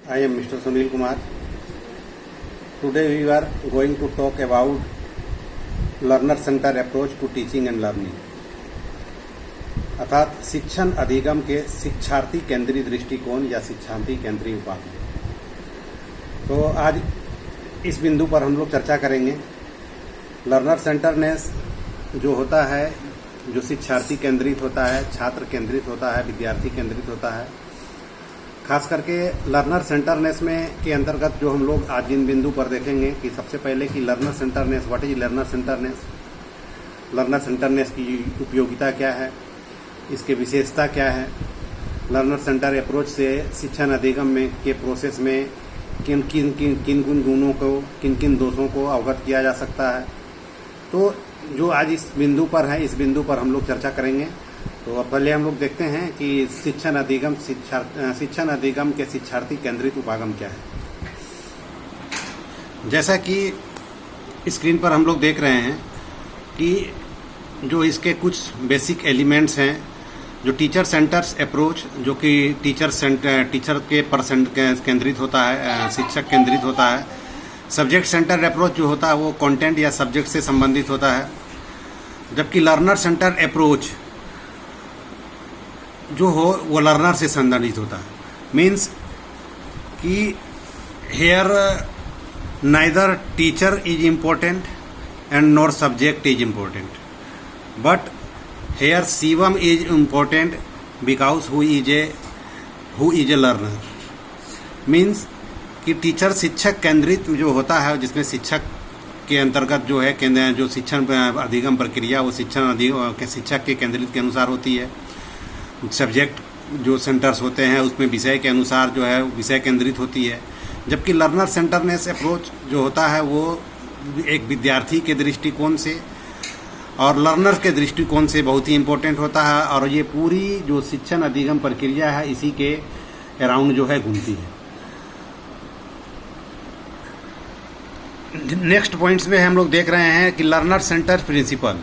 I am Mr. Sunil Kumar. Today we are going to talk about learner center approach to teaching and learning, अर्थात शिक्षण अधिगम के शिक्षार्थी केंद्रीय दृष्टिकोण या शिक्षार्थी केंद्रीय उपाधि। तो आज इस बिंदु पर हम लोग चर्चा करेंगे। लर्नर सेंटरनेस जो होता है, जो शिक्षार्थी केंद्रित होता है, छात्र केंद्रित होता है, विद्यार्थी केंद्रित होता है, खास करके लर्नर सेंटरनेस में के अंतर्गत जो हम लोग आज इन बिंदु पर देखेंगे कि सबसे पहले कि learner centredness, what is learner centredness, learner centredness की उपयोगिता क्या है, इसके विशेषता क्या है, लर्नर सेंटर अप्रोच से शिक्षण अधिगम में के प्रोसेस में किन किन गुणों को, किन किन दोषों को अवगत किया जा सकता है। तो जो आज इस बिंदु पर है, इस बिंदु पर हम लोग चर्चा करेंगे। तो अब पहले हम लोग देखते हैं कि शिक्षण अधिगम के शिक्षार्थी केंद्रित उपागम क्या है। जैसा कि स्क्रीन पर हम लोग देख रहे हैं कि जो इसके कुछ बेसिक एलिमेंट्स हैं, जो टीचर सेंटर्स अप्रोच, जो कि टीचर के परसेंट केंद्रित होता है, शिक्षक केंद्रित होता है। सब्जेक्ट सेंटर अप्रोच जो होता है वो कंटेंट या सब्जेक्ट से संबंधित होता है, जबकि लर्नर सेंटर अप्रोच जो हो वो लर्नर से संबंधित होता है। मीन्स कि here neither teacher is important and nor subject is important, but here Shivam is important because who is a learner. Means कि टीचर शिक्षक केंद्रित जो होता है, जिसमें शिक्षक के अंतर्गत जो है जो शिक्षण अधिगम प्रक्रिया वो शिक्षक के केंद्रित के अनुसार होती है। सब्जेक्ट जो सेंटर्स होते हैं उसमें विषय के अनुसार जो है विषय केंद्रित होती है, जबकि लर्नर सेंटरनेस अप्रोच जो होता है वो एक विद्यार्थी के दृष्टिकोण से और लर्नर के दृष्टिकोण से बहुत ही इम्पोर्टेंट होता है। और ये पूरी जो शिक्षण अधिगम प्रक्रिया है इसी के अराउंड जो है घूमती है। नेक्स्ट पॉइंट्स में हम लोग देख रहे हैं कि लर्नर सेंटर प्रिंसिपल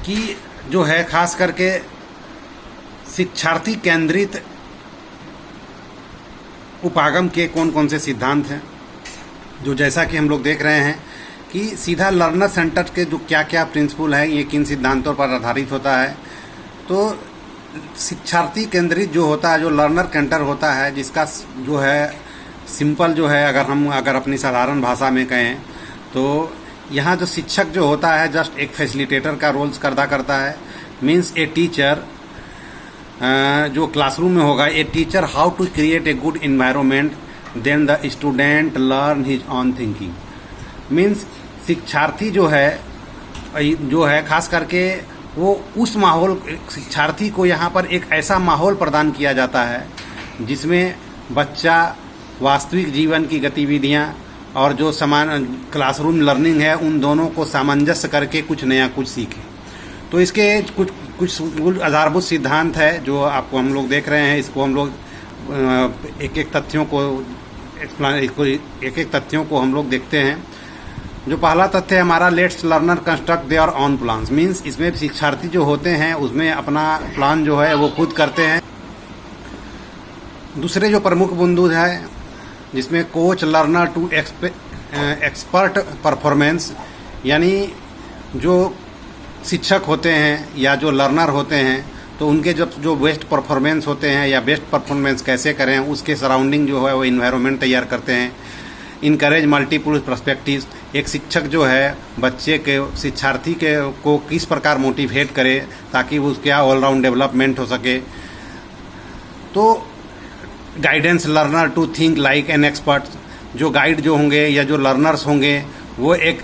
की जो है खास करके शिक्षार्थी केंद्रित उपागम के कौन कौन से सिद्धांत हैं, जो जैसा कि हम लोग देख रहे हैं कि सीधा लर्नर सेंटर के जो क्या क्या प्रिंसिपल है, ये किन सिद्धांतों पर आधारित होता है। तो शिक्षार्थी केंद्रित जो होता है, जो लर्नर सेंटर होता है, जिसका जो है सिंपल जो है अगर अपनी साधारण भाषा में कहें तो यहाँ जो शिक्षक जो होता है जस्ट एक फैसिलिटेटर का रोल्स अदा करता है। मीन्स ए टीचर जो क्लासरूम में होगा, a teacher how to create a good environment, then the student learn his own thinking. Means शिक्षार्थी जो है खास करके वो उस माहौल, शिक्षार्थी को यहाँ पर एक ऐसा माहौल प्रदान किया जाता है जिसमें बच्चा वास्तविक जीवन की गतिविधियाँ और जो समान क्लासरूम लर्निंग है उन दोनों को सामंजस्य करके कुछ नया कुछ सीखे। तो इसके कुछ आधारभूत सिद्धांत है जो आपको हम लोग देख रहे हैं। इसको हम लोग एक एक तथ्यों को हम लोग देखते हैं। जो पहला तथ्य है हमारा, let's learner construct there on plans. Means इसमें शिक्षार्थी जो होते हैं उसमें अपना प्लान जो है वो खुद करते हैं। दूसरे जो प्रमुख बिंदु है जिसमें coach learner to expert performance, यानी जो शिक्षक होते हैं या जो लर्नर होते हैं तो उनके जो बेस्ट परफॉर्मेंस होते हैं या बेस्ट परफॉर्मेंस कैसे करें उसके सराउंडिंग जो है वो इन्वायरमेंट तैयार करते हैं। इनकरेज मल्टीपल पर्सपेक्टिव्स, एक शिक्षक जो है बच्चे के शिक्षार्थी को किस प्रकार मोटिवेट करे ताकि उसका ऑलराउंड डेवलपमेंट हो सके। तो guidance learner to think like an expert, जो गाइड जो होंगे या जो लर्नर्स होंगे वो एक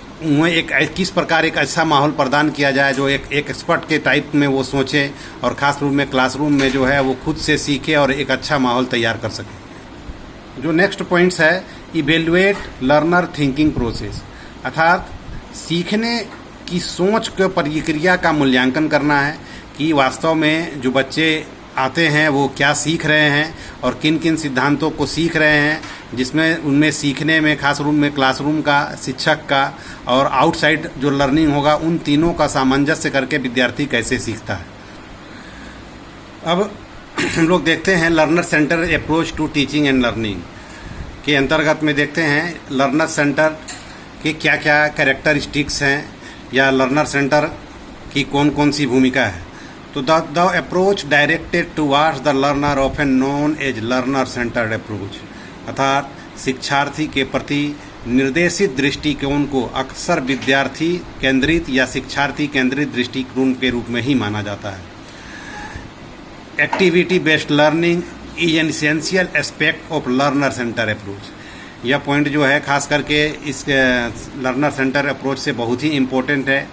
किस प्रकार एक ऐसा माहौल प्रदान किया जाए जो एक एक्सपर्ट के टाइप में वो सोचे और खास रूप में क्लासरूम में जो है वो खुद से सीखे और एक अच्छा माहौल तैयार कर सके। जो नेक्स्ट पॉइंट्स है, इवेल्युएट लर्नर थिंकिंग प्रोसेस, अर्थात सीखने की सोच के प्रक्रिया का मूल्यांकन करना है कि वास्तव में जो बच्चे आते हैं वो क्या सीख रहे हैं और किन किन सिद्धांतों को सीख रहे हैं, जिसमें उनमें सीखने में खास रूप में क्लासरूम का, शिक्षक का और आउटसाइड जो लर्निंग होगा, उन तीनों का सामंजस्य करके विद्यार्थी कैसे सीखता है। अब हम लोग देखते हैं learner centre approach to teaching and learning के अंतर्गत में देखते हैं लर्नर सेंटर के क्या क्या कैरेक्टरिस्टिक्स हैं या लर्नर सेंटर की कौन कौन सी भूमिका है। तो the approach directed towards the learner often known as learner centred approach, अर्थात शिक्षार्थी के प्रति निर्देशित दृष्टिकोण को अक्सर विद्यार्थी केंद्रित या शिक्षार्थी केंद्रित दृष्टिकोण के रूप में ही माना जाता है। Activity based learning is an essential aspect of learner centre approach. यह पॉइंट जो है खास करके इस लर्नर सेंटर अप्रोच से बहुत ही इम्पोर्टेंट है।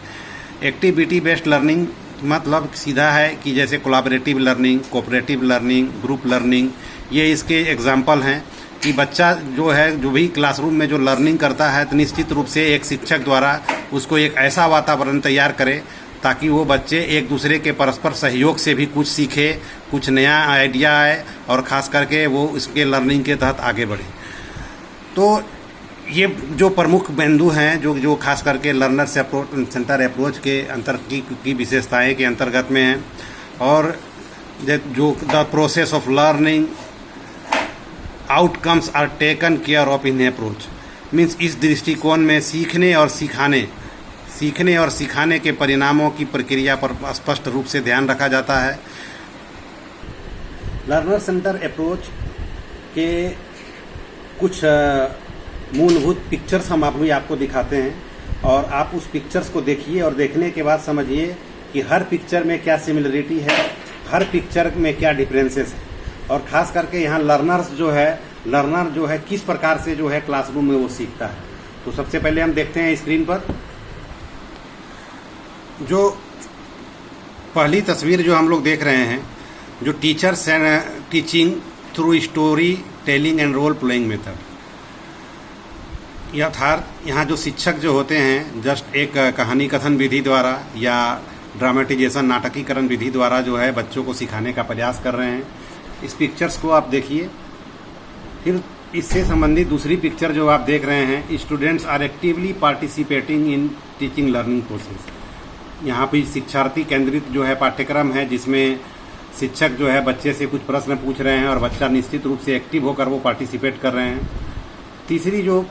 एक्टिविटी बेस्ड लर्निंग मतलब सीधा है कि जैसे collaborative learning, cooperative learning, group learning, ये इसके एग्जाम्पल हैं कि बच्चा जो है जो भी क्लासरूम में जो लर्निंग करता है तो निश्चित रूप से एक शिक्षक द्वारा उसको एक ऐसा वातावरण तैयार करे ताकि वो बच्चे एक दूसरे के परस्पर सहयोग से भी कुछ सीखे, कुछ नया आइडिया आए और ख़ास करके वो इसके लर्निंग के तहत आगे बढ़े। तो ये जो प्रमुख बिंदु हैं जो खास करके लर्नर से सेंटर अप्रोच के अंतर की विशेषताएं के अंतर्गत में हैं। और जो the process of learning outcomes are taken care of in approach means इस दृष्टिकोण में सीखने और सिखाने के परिणामों की प्रक्रिया पर स्पष्ट रूप से ध्यान रखा जाता है। लर्नर सेंटर अप्रोच के कुछ मूलभूत पिक्चर्स हम आपको दिखाते हैं और आप उस पिक्चर्स को देखिए और देखने के बाद समझिए कि हर पिक्चर में क्या सिमिलरिटी है, हर पिक्चर में क्या डिफरेंसेस है और ख़ास करके यहाँ लर्नर जो है किस प्रकार से जो है क्लासरूम में वो सीखता है। तो सबसे पहले हम देखते हैं स्क्रीन पर जो पहली तस्वीर जो हम लोग देख रहे हैं, जो teachers and teaching through story telling and role playing method, अर्थात यहाँ जो शिक्षक जो होते हैं जस्ट एक कहानी कथन विधि द्वारा या ड्रामेटाइजेशन नाटकीकरण विधि द्वारा जो है बच्चों को सिखाने का प्रयास कर रहे हैं। इस पिक्चर्स को आप देखिए। फिर इससे संबंधित दूसरी पिक्चर जो आप देख रहे हैं, students are actively participating in teaching learning process. यहाँ पे शिक्षार्थी केंद्रित जो है पाठ्यक्रम है जिसमें शिक्षक जो है बच्चे से कुछ प्रश्न पूछ रहे हैं और बच्चा निश्चित रूप से एक्टिव होकर वो पार्टिसिपेट कर रहे हैं। तीसरी जो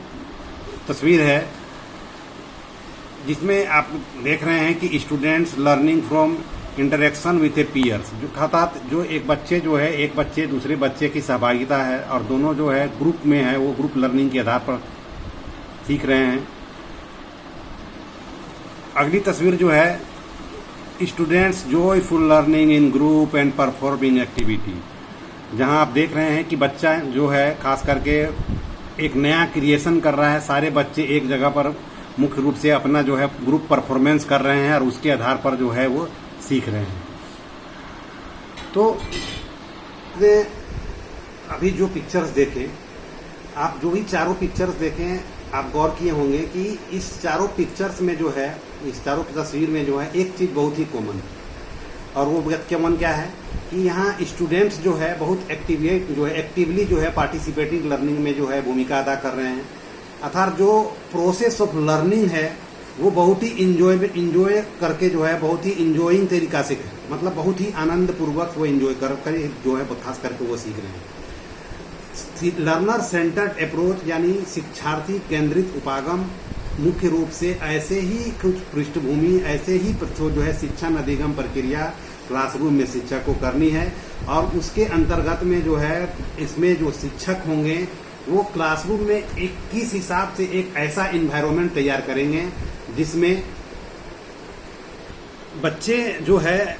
तस्वीर है जिसमें आप देख रहे हैं कि students learning from interaction with a peers, जो अर्थात जो एक बच्चे दूसरे बच्चे की सहभागिता है और दोनों जो है ग्रुप में है, वो ग्रुप लर्निंग के आधार पर सीख रहे हैं। अगली तस्वीर जो है students joyful learning in group and performing activity, जहां आप देख रहे हैं कि बच्चा जो है खास करके एक नया क्रिएशन कर रहा है। सारे बच्चे एक जगह पर मुख्य रूप से अपना जो है ग्रुप परफॉर्मेंस कर रहे हैं और उसके आधार पर जो है वो सीख रहे हैं। तो अभी जो पिक्चर्स देखें, आप जो भी चारों पिक्चर्स देखें, आप गौर किए होंगे कि इस चारों पिक्चर्स में जो है, इस चारों तस्वीर में जो है एक चीज़ बहुत ही कॉमन है और वो कॉमन क्या है कि यहाँ स्टूडेंट्स जो है बहुत एक्टिवली जो है पार्टिसिपेटिव लर्निंग में जो है भूमिका अदा कर रहे हैं। अर्थात जो प्रोसेस ऑफ लर्निंग है वो बहुत ही इंजॉय करके जो है बहुत ही इंजॉइंग तरीका से, मतलब बहुत ही आनंद पूर्वक वो इंजॉय कर जो है खास करके वो सीख रहे हैं। लर्नर सेंटर्ड अप्रोच यानी शिक्षार्थी केंद्रित उपागम मुख्य रूप से ऐसे ही कुछ पृष्ठभूमि, ऐसे ही जो है शिक्षण अधिगम प्रक्रिया क्लासरूम में शिक्षक को करनी है और उसके अंतर्गत में जो है इसमें जो शिक्षक होंगे वो क्लासरूम में एक किस हिसाब से एक ऐसा इन्वायरमेंट तैयार करेंगे जिसमें बच्चे जो है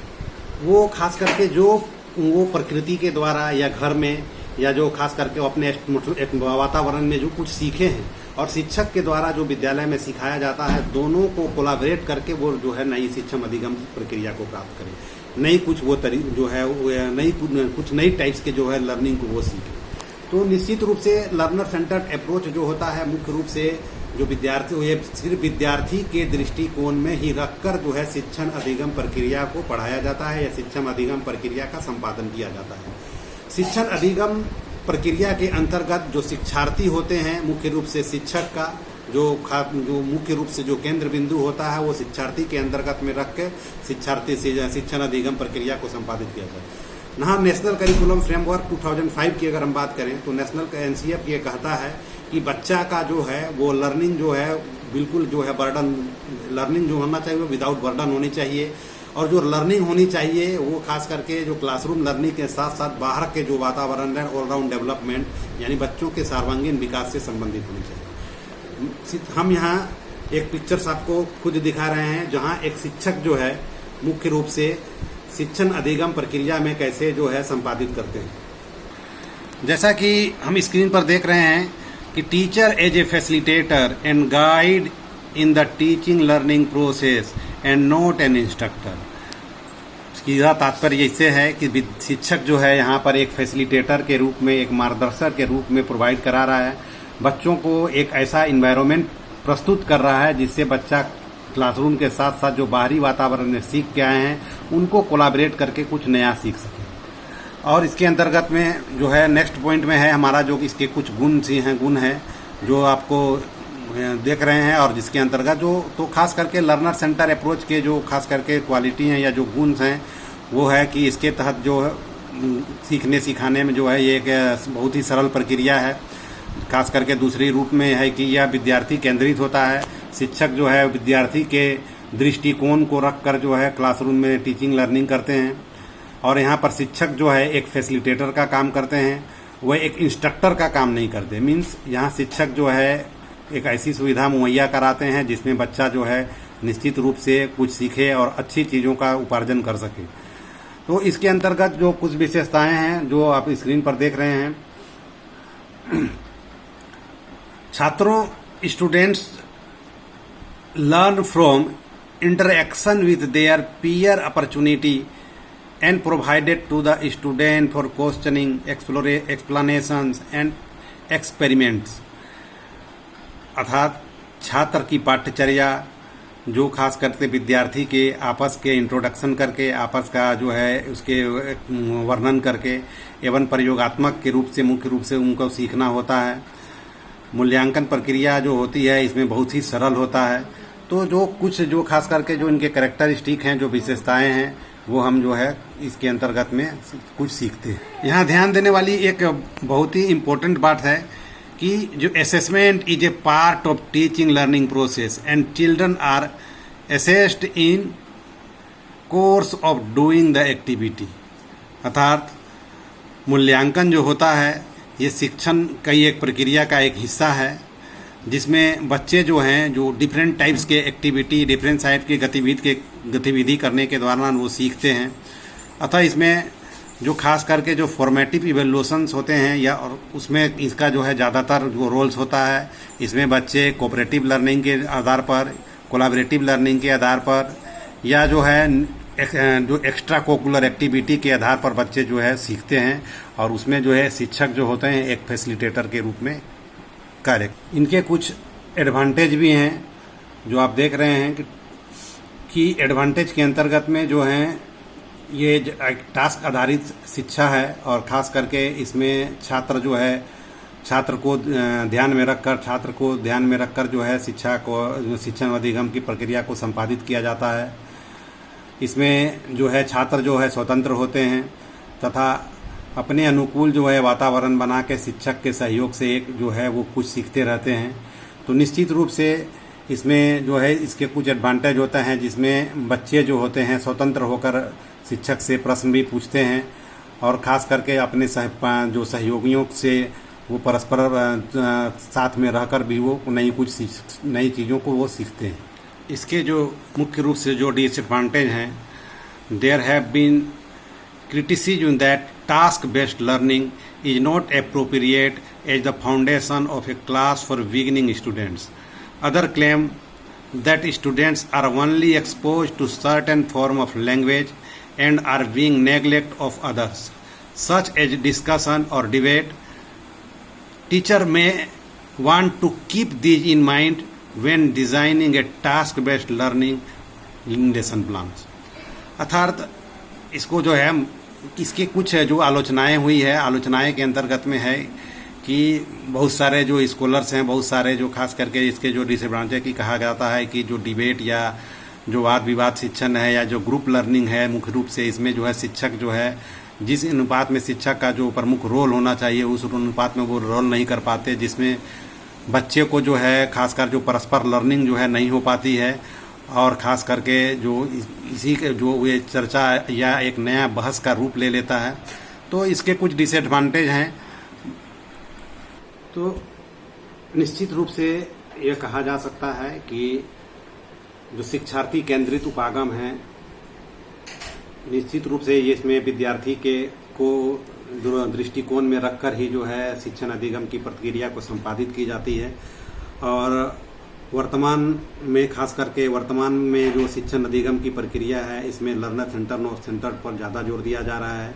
वो खास करके जो वो प्रकृति के द्वारा या घर में या जो खास करके अपने एक वातावरण में जो कुछ सीखे हैं और शिक्षक के द्वारा जो विद्यालय में सिखाया जाता है, दोनों को कोलैबोरेट करके वो जो है नई शिक्षण अधिगम प्रक्रिया को प्राप्त करें, नई कुछ वो जो है कुछ नई टाइप्स के जो है लर्निंग को वो सीखें। तो निश्चित रूप से लर्नर सेंटर्ड अप्रोच जो होता है मुख्य रूप से जो विद्यार्थी, ये सिर्फ विद्यार्थी के दृष्टिकोण में ही रखकर जो है शिक्षण अधिगम प्रक्रिया को पढ़ाया जाता है या शिक्षण अधिगम प्रक्रिया का संपादन किया जाता है। शिक्षण अधिगम प्रक्रिया के अंतर्गत जो शिक्षार्थी होते हैं, मुख्य रूप से शिक्षक का जो मुख्य रूप से जो केंद्र बिंदु होता है वो शिक्षार्थी के अंतर्गत में रख के शिक्षार्थी से शिक्षण अधिगम प्रक्रिया को संपादित किया जाता है। यहाँ नेशनल करिकुलम फ्रेमवर्क 2005 की अगर हम बात करें तो नेशनल एनसीएफ ये कहता है कि बच्चा का जो है वो लर्निंग जो है बिल्कुल जो है बर्डन लर्निंग जो होना चाहिए वो विदाउट बर्डन होनी चाहिए, और जो लर्निंग होनी चाहिए वो खास करके जो क्लासरूम लर्निंग के साथ साथ बाहर के जो वातावरण है ऑलराउंड डेवलपमेंट यानी बच्चों के सर्वांगीण विकास से संबंधित होनी चाहिए। हम यहाँ एक पिक्चर्स आपको खुद दिखा रहे हैं जहाँ एक शिक्षक जो है मुख्य रूप से शिक्षण अधिगम प्रक्रिया में कैसे जो है संपादित करते हैं। जैसा कि हम स्क्रीन पर देख रहे हैं कि teacher as a facilitator and guide in the teaching learning process and not an instructor. इसकी तात्पर्य इससे है कि शिक्षक जो है यहाँ पर एक फैसिलिटेटर के रूप में, एक मार्गदर्शक के रूप में प्रोवाइड करा रहा है, बच्चों को एक ऐसा इन्वायरमेंट प्रस्तुत कर रहा है जिससे बच्चा क्लासरूम के साथ साथ जो बाहरी वातावरण में सीख के आए हैं उनको कोलैबोरेट करके कुछ नया सीख सके। और इसके अंतर्गत में जो है नेक्स्ट पॉइंट में है हमारा जो इसके कुछ गुण हैं जो आपको देख रहे हैं, और जिसके अंतर्गत जो तो खास करके लर्नर सेंटर अप्रोच के जो खास करके क्वालिटी हैं या जो गुण हैं वो है कि इसके तहत जो सीखने सिखाने में जो है ये एक बहुत ही सरल प्रक्रिया है। खास करके दूसरी रूप में है कि यह विद्यार्थी केंद्रित होता है। शिक्षक जो है विद्यार्थी के दृष्टिकोण को रखकर जो है क्लासरूम में टीचिंग लर्निंग करते हैं, और यहाँ पर शिक्षक जो है एक फैसिलिटेटर का काम करते हैं, वह एक इंस्ट्रक्टर का काम नहीं करते। मीन्स यहाँ शिक्षक जो है एक ऐसी सुविधा मुहैया कराते हैं जिसमें बच्चा जो है निश्चित रूप से कुछ सीखे और अच्छी चीज़ों का उपार्जन कर सके। तो इसके अंतर्गत जो कुछ विशेषताएं हैं जो आप स्क्रीन पर देख रहे हैं, छात्रों students learn from interaction with their peer opportunity and provided to the student for questioning, explanations and experiments। अर्थात छात्र की पाठ्यचर्या जो खास करके विद्यार्थी के आपस के इंट्रोडक्शन करके आपस का जो है उसके वर्णन करके एवं प्रयोगात्मक के रूप से मुख्य रूप से उनको सीखना होता है। मूल्यांकन प्रक्रिया जो होती है इसमें बहुत ही सरल होता है। तो जो कुछ जो खास करके जो इनके कैरेक्टरिस्टिक हैं, जो विशेषताएं हैं, वो हम जो है इसके अंतर्गत में कुछ सीखते हैं। यहाँ ध्यान देने वाली एक बहुत ही इम्पोर्टेंट बात है कि जो assessment is a part of teaching learning process and children are assessed in course of doing the activity. अर्थात मूल्यांकन जो होता है ये शिक्षण की एक प्रक्रिया का एक हिस्सा है जिसमें बच्चे जो हैं जो डिफरेंट टाइप्स के एक्टिविटी, डिफरेंट टाइप की गतिविधि करने के दौरान वो सीखते हैं। अतः इसमें जो खास करके जो फॉर्मेटिव इवेल्यूशंस होते हैं या और उसमें इसका जो है ज़्यादातर जो रोल्स होता है, इसमें बच्चे कोऑपरेटिव लर्निंग के आधार पर, कोलैबोरेटिव लर्निंग के आधार पर या जो है जो एक्स्ट्रा कोकुलर एक्टिविटी के आधार पर बच्चे जो है सीखते हैं, और उसमें जो है शिक्षक जो होते हैं एक फैसिलिटेटर के रूप में कार्य। इनके कुछ एडवांटेज भी हैं जो आप देख रहे हैं कि एडवांटेज के अंतर्गत में जो हैं ये टास्क आधारित शिक्षा है, और ख़ास करके इसमें छात्र जो है छात्र को ध्यान में रखकर जो है शिक्षण अधिगम की प्रक्रिया को संपादित किया जाता है। इसमें जो है छात्र जो है स्वतंत्र होते हैं तथा अपने अनुकूल जो है वातावरण बना के शिक्षक के सहयोग से एक जो है वो कुछ सीखते रहते हैं। तो निश्चित रूप से इसमें जो है इसके कुछ एडवांटेज होते हैं जिसमें बच्चे जो होते हैं स्वतंत्र होकर शिक्षक से प्रश्न भी पूछते हैं, और ख़ास करके अपने जो सहयोगियों से वो परस्पर साथ में रहकर भी वो नई चीज़ों को वो सीखते हैं। इसके जो मुख्य रूप से जो डिसएडवांटेज हैं, there have been criticism that task-based learning is not appropriate as the foundation of a class for beginning students. Others claim that students are only exposed to certain form of language and are being neglected of others, such as discussion or debate. Teacher may want to keep these in mind when designing a task-based learning lesson plans. अर्थात इसको जो है इसके कुछ जो आलोचनाएं के अंतर्गत में है कि बहुत सारे जो स्कॉलर्स हैं, बहुत सारे जो खास करके इसके जो डिसएडवांटेज की कहा जाता है कि जो डिबेट या जो वाद विवाद शिक्षण है या जो ग्रुप लर्निंग है, मुख्य रूप से इसमें जो है शिक्षक जो है जिस अनुपात में शिक्षक का जो प्रमुख रोल होना चाहिए उस अनुपात में वो रोल नहीं कर पाते, जिसमें बच्चे को जो है खासकर जो परस्पर लर्निंग जो है नहीं हो पाती है, और ख़ास करके जो इसी के जो ये चर्चा या एक नया बहस का रूप ले लेता है। तो इसके कुछ डिसएडवांटेज हैं। तो निश्चित रूप से ये कहा जा सकता है कि जो शिक्षार्थी केंद्रित उपागम है, निश्चित रूप से ये इसमें विद्यार्थी के को दृष्टिकोण में रखकर ही जो है शिक्षण अधिगम की प्रक्रिया को संपादित की जाती है। और वर्तमान में खास करके वर्तमान में जो शिक्षण अधिगम की प्रक्रिया है, इसमें लर्नर सेंटर नो सेंटर पर ज़्यादा जोर दिया जा रहा है,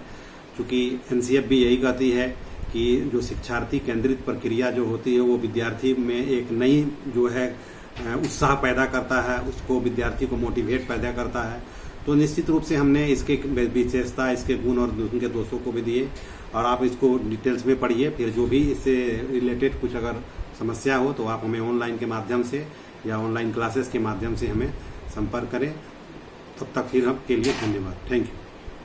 क्योंकि एनसीएफ भी यही कहती है कि जो शिक्षार्थी केंद्रित प्रक्रिया जो होती है वो विद्यार्थी में एक नई जो है उत्साह पैदा करता है, उसको विद्यार्थी को मोटिवेट पैदा करता है। तो निश्चित रूप से हमने इसके विशेषता, इसके गुण और उनके दोषों को भी दिए, और आप इसको डिटेल्स में पढ़िए। फिर जो भी इससे रिलेटेड कुछ अगर समस्या हो तो आप हमें ऑनलाइन के माध्यम से या ऑनलाइन क्लासेस के माध्यम से हमें संपर्क करें। तब तक फिर आपके लिए धन्यवाद। Thank you.